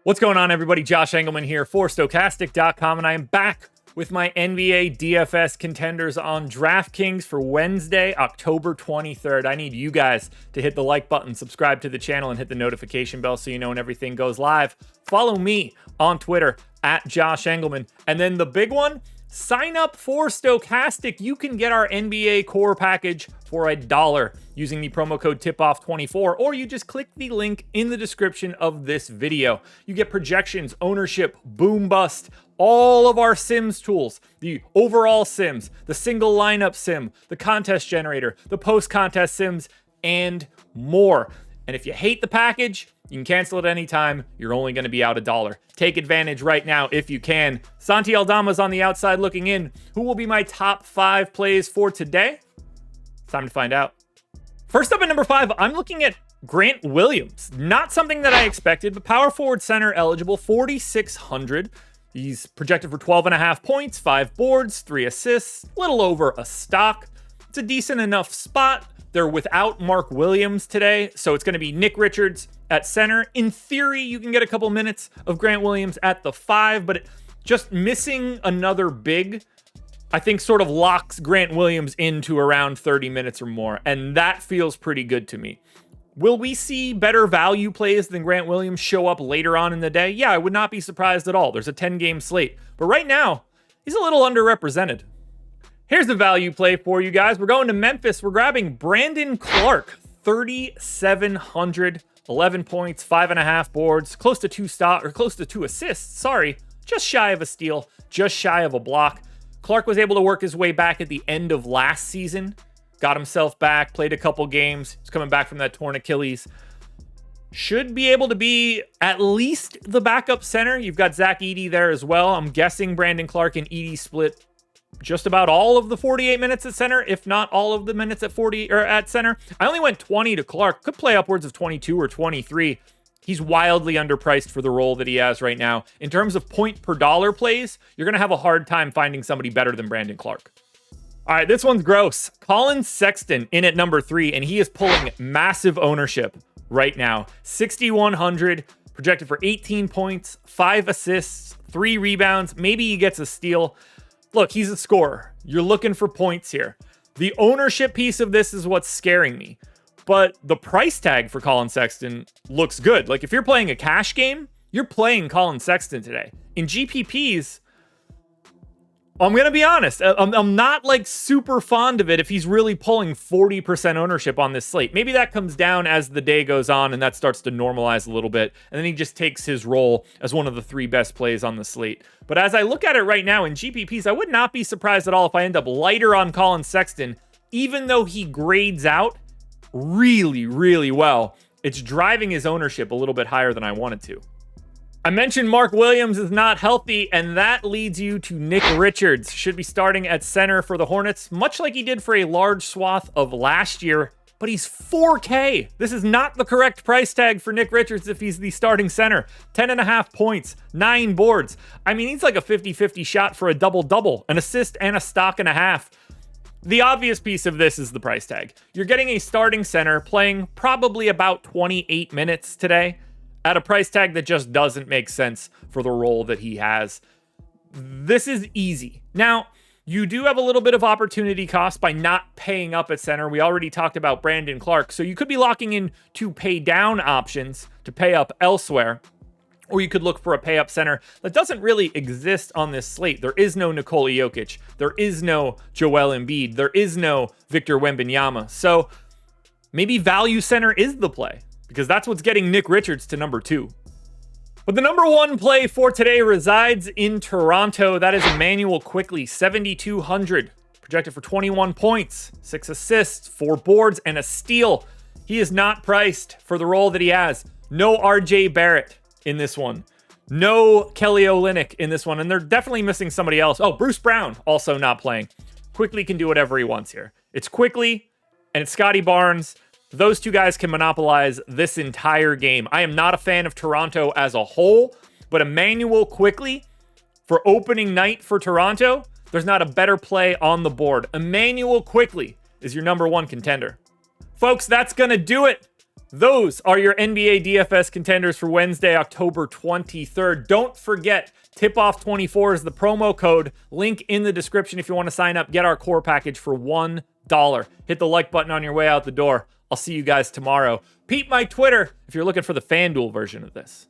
What's going on, everybody? Josh Engleman here for Stokastic.com, and I am back with my NBA DFS contenders on DraftKings for Wednesday, October 23rd. I need you guys to hit the like button, subscribe to the channel, and hit the notification bell so you know when everything goes live. Follow me on Twitter at Josh Engleman. And then the big one, sign up for Stokastic. You can get our NBA core package for $1 using the promo code TIPOFF24, or you just click the link in the description of this video. You get projections, ownership, boom bust, all of our Sims tools, the overall Sims, the single lineup Sim, the contest generator, the post-contest Sims, and more. And if you hate the package, you can cancel it anytime. You're only going to be out $1. Take advantage right now if you can. Santi Aldama's on the outside looking in. Who will be my top 5 plays for today? It's time to find out. First up at number 5, I'm looking at Grant Williams. Not something that I expected, but power forward center eligible, 4,600. He's projected for 12.5 points, 5 boards, 3 assists, a little over a stock. It's a decent enough spot. They're without Mark Williams today, so it's going to be Nick Richards at center. In theory, you can get a couple minutes of Grant Williams at the 5, but just missing another big, I think, sort of locks Grant Williams into around 30 minutes or more, and that feels pretty good to me. Will we see better value plays than Grant Williams show up later on in the day? Yeah, I would not be surprised at all. There's a 10-game slate, but right now, he's a little underrepresented. Here's the value play for you guys. We're going to Memphis. We're grabbing Brandon Clark, 3,700, 11 points, 5.5 boards, close to 2 assists. Sorry, just shy of a steal, just shy of a block. Clark was able to work his way back at the end of last season, got himself back, played a couple games. He's coming back from that torn Achilles. Should be able to be at least the backup center. You've got Zach Edey there as well. I'm guessing Brandon Clark and Edey split just about all of the 48 minutes at center, if not all of the minutes at 40 or at center. I only went 20 to Clark. Could play upwards of 22 or 23. He's wildly underpriced for the role that he has right now. In terms of point per dollar plays, you're going to have a hard time finding somebody better than Brandon Clark. All right, this one's gross. Colin Sexton in at number 3, and he is pulling massive ownership right now. 6,100, projected for 18 points, 5 assists, 3 rebounds. Maybe he gets a steal. Look, he's a scorer. You're looking for points here. The ownership piece of this is what's scaring me. But the price tag for Colin Sexton looks good. Like, if you're playing a cash game, you're playing Colin Sexton today. In GPPs, I'm going to be honest, I'm not like super fond of it if he's really pulling 40% ownership on this slate. Maybe that comes down as the day goes on and that starts to normalize a little bit. And then he just takes his role as one of the 3 best plays on the slate. But as I look at it right now in GPPs, I would not be surprised at all if I end up lighter on Colin Sexton, even though he grades out really, really well. It's driving his ownership a little bit higher than I wanted to. I mentioned Mark Williams is not healthy, and that leads you to Nick Richards. Should be starting at center for the Hornets, much like he did for a large swath of last year, but he's 4K. This is not the correct price tag for Nick Richards if he's the starting center. 10.5 points, 9 boards. I mean, he's like a 50-50 shot for a double-double, an assist and a stock and a half. The obvious piece of this is the price tag. You're getting a starting center playing probably about 28 minutes today, at a price tag that just doesn't make sense for the role that he has. This is easy. Now, you do have a little bit of opportunity cost by not paying up at center. We already talked about Brandon Clark, so you could be locking in 2 pay down options to pay up elsewhere, or you could look for a pay up center that doesn't really exist on this slate. There is no Nikola Jokic. There is no Joel Embiid. There is no Victor Wembanyama. So maybe value center is the play, because that's what's getting Nick Richards to number 2. But the number 1 play for today resides in Toronto. That is Emanuel Quickley, 7,200, projected for 21 points, 6 assists, 4 boards, and a steal. He is not priced for the role that he has. No RJ Barrett in this one. No Kelly Olynyk in this one. And they're definitely missing somebody else. Oh, Bruce Brown also not playing. Quickley can do whatever he wants here. It's Quickley and it's Scotty Barnes. Those 2 guys can monopolize this entire game. I am not a fan of Toronto as a whole, but Emanuel Quickley for opening night for Toronto, there's not a better play on the board. Emanuel Quickley is your number 1 contender. Folks, that's going to do it. those are your NBA DFS contenders for Wednesday, October 23rd. Don't forget, Tipoff24 is the promo code. Link in the description if you want to sign up. Get our core package for $1. Hit the like button on your way out the door. I'll see you guys tomorrow. Peep my Twitter if you're looking for the FanDuel version of this.